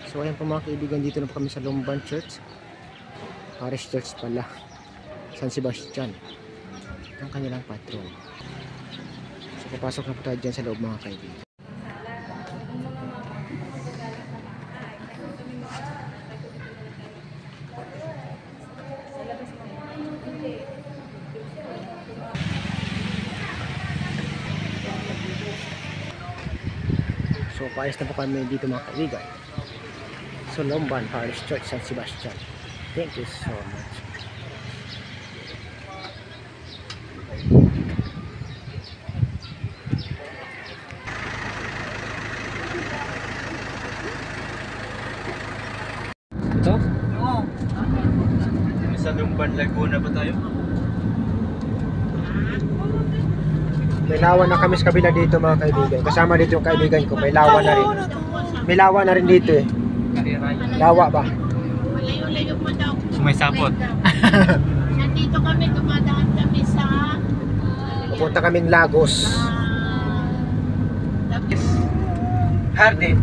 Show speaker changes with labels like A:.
A: So ayan po mga kaibigan, dito na po kami sa Lumban Church, Parish Church pala, San Sebastian, ang kanilang patron. So papasok na po tayo dyan sa loob mga kaibigan. So paayos na po kami dito mga kaibigan. So Lumban Parish Church, San Sebastian. Thank you so much. Ito?
B: Oo. Sa Lumban, Laguna ba tayo?
A: May lawan na kami sa kabila dito mga kaibigan. Kasama dito yung kaibigan ko. May lawa na rin. May lawa na rin dito eh. Lawa ba?
C: Malayo-layo mo daw.
B: Sumaysapot.
C: Nandito kami, dumadaan kami sa
A: Pupunta kaming Lagos.
B: Hardin.